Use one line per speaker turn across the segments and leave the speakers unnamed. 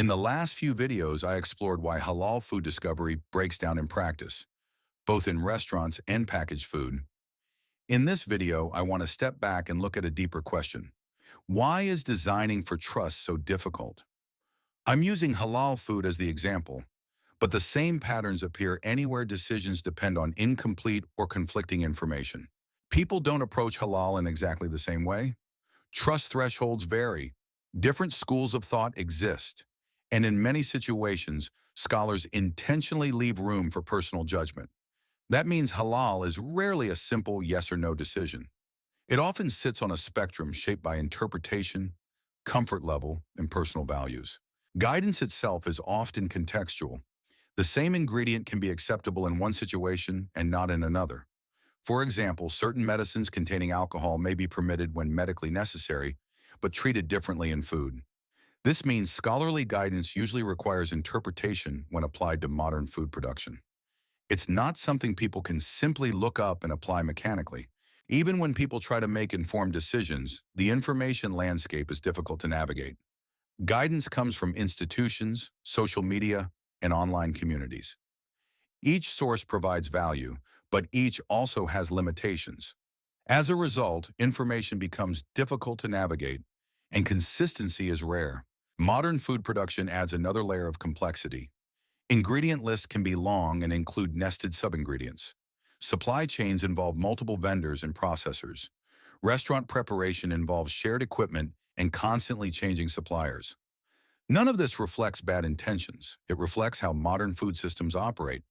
In the last few videos, I explored why halal food discovery breaks down in practice, both in restaurants and packaged food. In this video, I want to step back and look at a deeper question. Why is designing for trust so difficult? I'm using halal food as the example, but the same patterns appear anywhere decisions depend on incomplete or conflicting information. People don't approach halal in exactly the same way. Trust thresholds vary. Different schools of thought exist. And in many situations, scholars intentionally leave room for personal judgment. That means halal is rarely a simple yes or no decision. It often sits on a spectrum shaped by interpretation, comfort level, and personal values. Guidance itself is often contextual. The same ingredient can be acceptable in one situation and not in another. For example, certain medicines containing alcohol may be permitted when medically necessary, but treated differently in food. This means scholarly guidance usually requires interpretation when applied to modern food production. It's not something people can simply look up and apply mechanically. Even when people try to make informed decisions, the information landscape is difficult to navigate. Guidance comes from institutions, social media, and online communities. Each source provides value, but each also has limitations. As a result, information becomes difficult to navigate, and consistency is rare. Modern food production adds another layer of complexity. Ingredient lists can be long and include nested subingredients. Supply chains involve multiple vendors and processors. Restaurant preparation involves shared equipment and constantly changing suppliers. None of this reflects bad intentions. It reflects how modern food systems operate,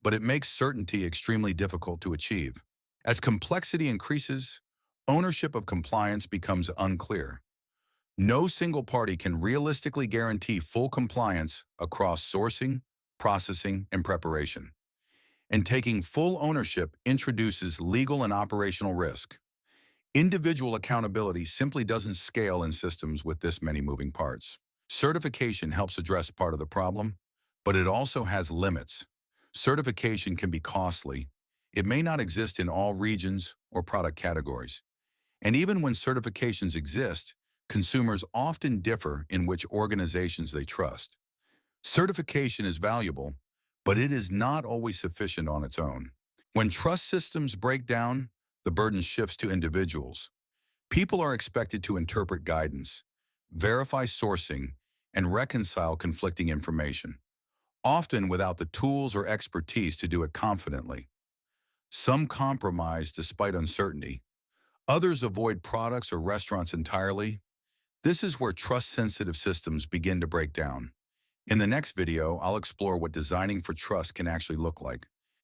but it makes certainty extremely difficult to achieve. As complexity increases, ownership of compliance becomes unclear. No single party can realistically guarantee full compliance across sourcing, processing, and preparation. And taking full ownership introduces legal and operational risk. Individual accountability simply doesn't scale in systems with this many moving parts. Certification helps address part of the problem, but it also has limits. Certification can be costly. It may not exist in all regions or product categories. And even when certifications exist, consumers often differ in which organizations they trust. Certification is valuable, but it is not always sufficient on its own. When trust systems break down, the burden shifts to individuals. People are expected to interpret guidance, verify sourcing, and reconcile conflicting information, often without the tools or expertise to do it confidently. Some compromise despite uncertainty. Others avoid products or restaurants entirely. This is where trust-sensitive systems begin to break down. In the next video, I'll explore what designing for trust can actually look like.